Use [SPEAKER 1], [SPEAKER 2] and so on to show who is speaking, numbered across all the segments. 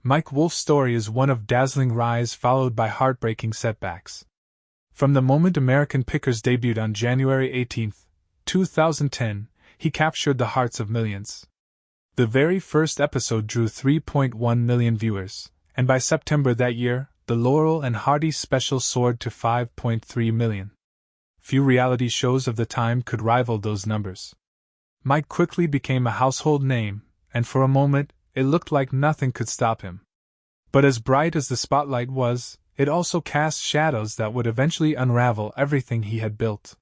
[SPEAKER 1] Mike Wolfe's story is one of dazzling rise followed by heartbreaking setbacks. From the moment American Pickers debuted on January 18, 2010, he captured the hearts of millions. The very first episode drew 3.1 million viewers, and by September that year, the Laurel and Hardy special soared to 5.3 million. Few reality shows of the time could rival those numbers. Mike quickly became a household name, and for a moment, it looked like nothing could stop him. But as bright as the spotlight was, it also cast shadows that would eventually unravel everything he had built.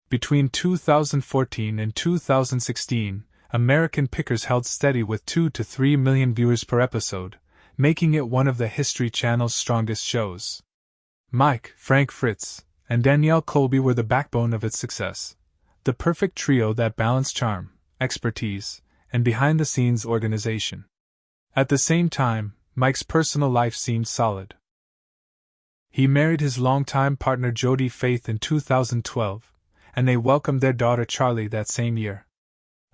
[SPEAKER 1] Between 2014 and 2016, American Pickers held steady with 2 to 3 million viewers per episode, making it one of the History Channel's strongest shows. Mike, Frank Fritz, and Danielle Colby were the backbone of its success, the perfect trio that balanced charm, expertise, and behind-the-scenes organization. At the same time, Mike's personal life seemed solid. He married his longtime partner Jody Faith in 2012, and they welcomed their daughter Charlie that same year.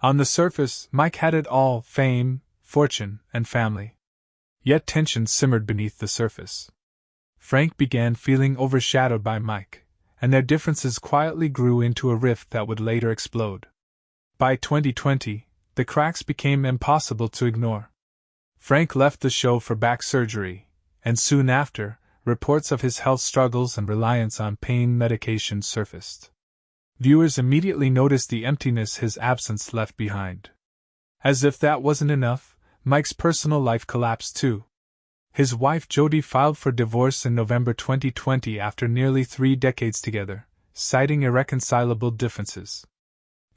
[SPEAKER 1] On the surface, Mike had it all: fame, fortune, and family. Yet tension simmered beneath the surface. Frank began feeling overshadowed by Mike, and their differences quietly grew into a rift that would later explode. By 2020, the cracks became impossible to ignore. Frank left the show for back surgery, and soon after, reports of his health struggles and reliance on pain medication surfaced. Viewers immediately noticed the emptiness his absence left behind. As if that wasn't enough, Mike's personal life collapsed too. His wife Jody filed for divorce in November 2020 after nearly 3 decades together, citing irreconcilable differences.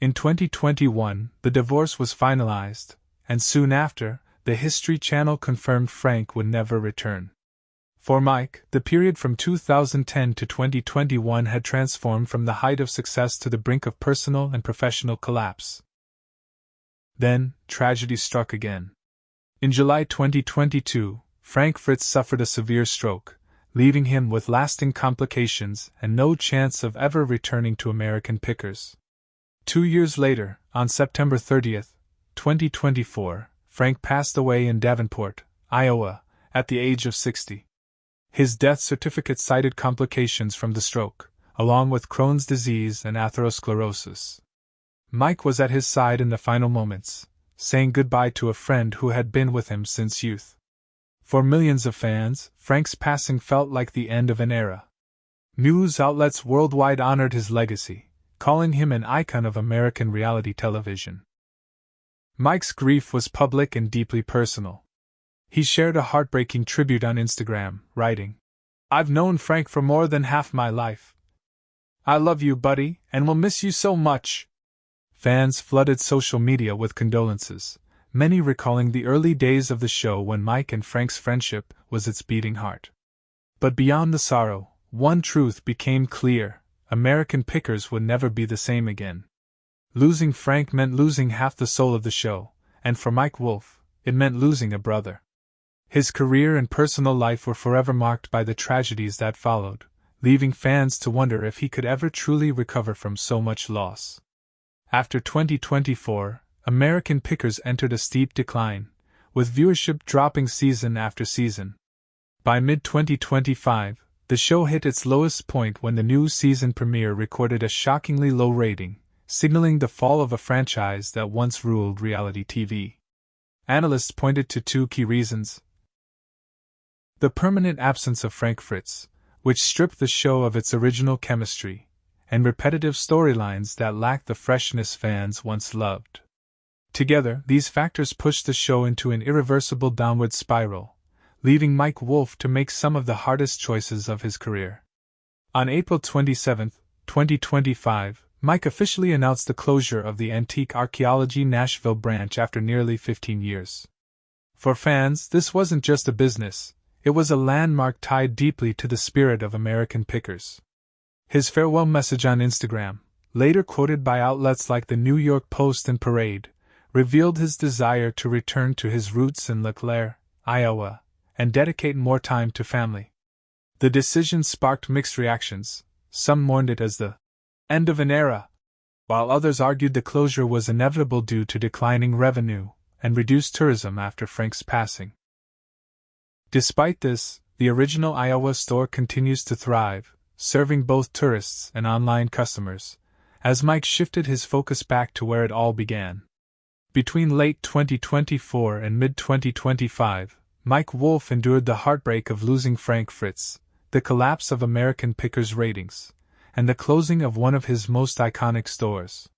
[SPEAKER 1] In 2021, the divorce was finalized, and soon after, the History Channel confirmed Frank would never return. For Mike, the period from 2010 to 2021 had transformed from the height of success to the brink of personal and professional collapse. Then, tragedy struck again. In July 2022, Frank Fritz suffered a severe stroke, leaving him with lasting complications and no chance of ever returning to American Pickers. 2 years later, on September 30, 2024, Frank passed away in Davenport, Iowa, at the age of 60. His death certificate cited complications from the stroke, along with Crohn's disease and atherosclerosis. Mike was at his side in the final moments, saying goodbye to a friend who had been with him since youth. For millions of fans, Frank's passing felt like the end of an era. News outlets worldwide honored his legacy, calling him an icon of American reality television. Mike's grief was public and deeply personal. He shared a heartbreaking tribute on Instagram, writing, "I've known Frank for more than half my life. I love you, buddy, and will miss you so much." Fans flooded social media with condolences, many recalling the early days of the show when Mike and Frank's friendship was its beating heart. But beyond the sorrow, one truth became clear: American Pickers would never be the same again. Losing Frank meant losing half the soul of the show, and for Mike Wolfe, it meant losing a brother. His career and personal life were forever marked by the tragedies that followed, leaving fans to wonder if he could ever truly recover from so much loss. After 2024, American Pickers entered a steep decline, with viewership dropping season after season. By mid-2025, the show hit its lowest point when the new season premiere recorded a shockingly low rating, signaling the fall of a franchise that once ruled reality TV. Analysts pointed to 2 key reasons: the permanent absence of Frank Fritz, which stripped the show of its original chemistry, and repetitive storylines that lacked the freshness fans once loved. Together, these factors pushed the show into an irreversible downward spiral, leaving Mike Wolfe to make some of the hardest choices of his career. On April 27, 2025, Mike officially announced the closure of the Antique Archaeology Nashville branch after nearly 15 years. For fans, this wasn't just a business, it was a landmark tied deeply to the spirit of American Pickers. His farewell message on Instagram, later quoted by outlets like the New York Post and Parade, revealed his desire to return to his roots in LeClaire, Iowa, and dedicate more time to family. The decision sparked mixed reactions. Some mourned it as the end of an era, while others argued the closure was inevitable due to declining revenue and reduced tourism after Frank's passing. Despite this, the original Iowa store continues to thrive, serving both tourists and online customers, as Mike shifted his focus back to where it all began. Between late 2024 and mid-2025, Mike Wolfe endured the heartbreak of losing Frank Fritz, the collapse of American Pickers' ratings, and the closing of one of his most iconic stores.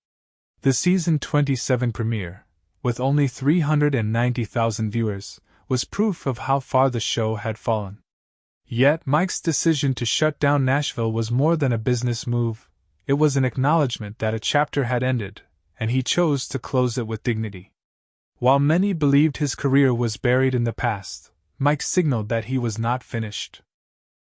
[SPEAKER 1] The season 27 premiere, with only 390,000 viewers, was proof of how far the show had fallen. Yet Mike's decision to shut down Nashville was more than a business move. It was an acknowledgement that a chapter had ended, and he chose to close it with dignity. While many believed his career was buried in the past, Mike signaled that he was not finished.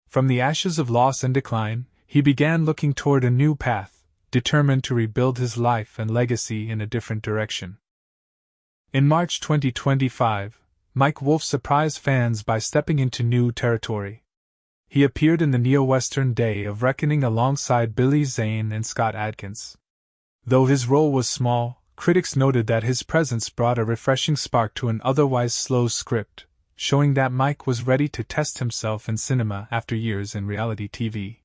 [SPEAKER 1] From the ashes of loss and decline, he began looking toward a new path, determined to rebuild his life and legacy in a different direction. In March 2025, Mike Wolfe surprised fans by stepping into new territory. He appeared in the neo-Western Day of Reckoning alongside Billy Zane and Scott Adkins. Though his role was small, critics noted that his presence brought a refreshing spark to an otherwise slow script, showing that Mike was ready to test himself in cinema after years in reality TV.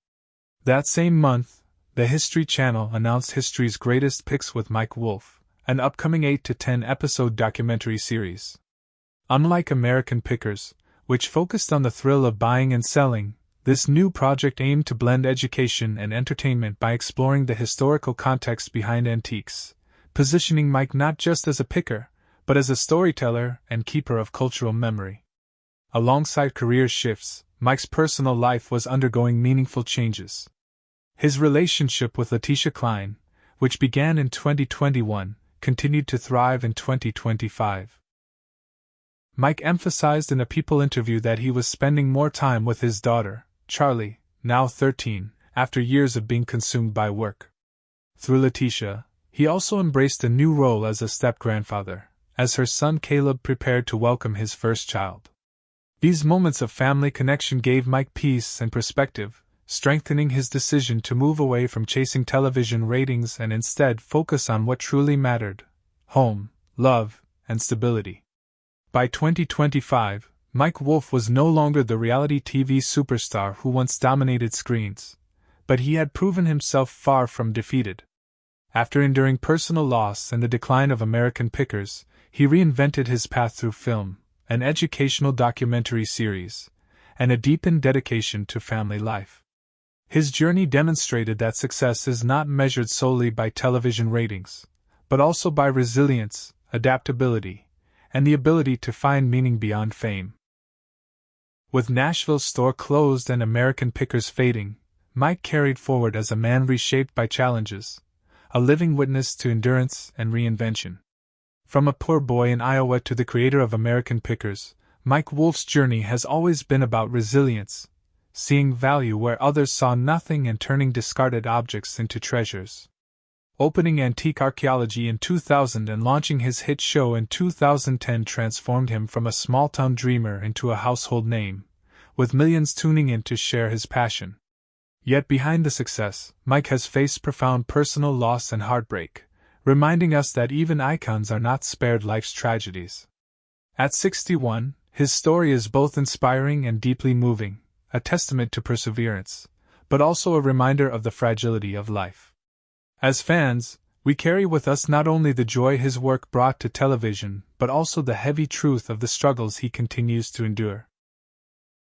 [SPEAKER 1] That same month, the History Channel announced History's Greatest Picks with Mike Wolfe, an upcoming 8 to 10 episode documentary series. Unlike American Pickers, which focused on the thrill of buying and selling, this new project aimed to blend education and entertainment by exploring the historical context behind antiques, positioning Mike not just as a picker, but as a storyteller and keeper of cultural memory. Alongside career shifts, Mike's personal life was undergoing meaningful changes. His relationship with Letitia Klein, which began in 2021, continued to thrive in 2025. Mike emphasized in a People interview that he was spending more time with his daughter, Charlie, now 13, after years of being consumed by work. Through Letitia, he also embraced a new role as a step-grandfather, as her son Caleb prepared to welcome his first child. These moments of family connection gave Mike peace and perspective, strengthening his decision to move away from chasing television ratings and instead focus on what truly mattered: home, love, and stability. By 2025, Mike Wolfe was no longer the reality TV superstar who once dominated screens, but he had proven himself far from defeated. After enduring personal loss and the decline of American Pickers, he reinvented his path through film, an educational documentary series, and a deepened dedication to family life. His journey demonstrated that success is not measured solely by television ratings, but also by resilience, adaptability, and the ability to find meaning beyond fame. With Nashville's store closed and American Pickers fading, Mike carried forward as a man reshaped by challenges, a living witness to endurance and reinvention. From a poor boy in Iowa to the creator of American Pickers, Mike Wolfe's journey has always been about resilience, seeing value where others saw nothing and turning discarded objects into treasures. Opening Antique Archaeology in 2000 and launching his hit show in 2010 transformed him from a small-town dreamer into a household name, with millions tuning in to share his passion. Yet behind the success, Mike has faced profound personal loss and heartbreak, reminding us that even icons are not spared life's tragedies. At 61, his story is both inspiring and deeply moving, a testament to perseverance, but also a reminder of the fragility of life. As fans, we carry with us not only the joy his work brought to television, but also the heavy truth of the struggles he continues to endure.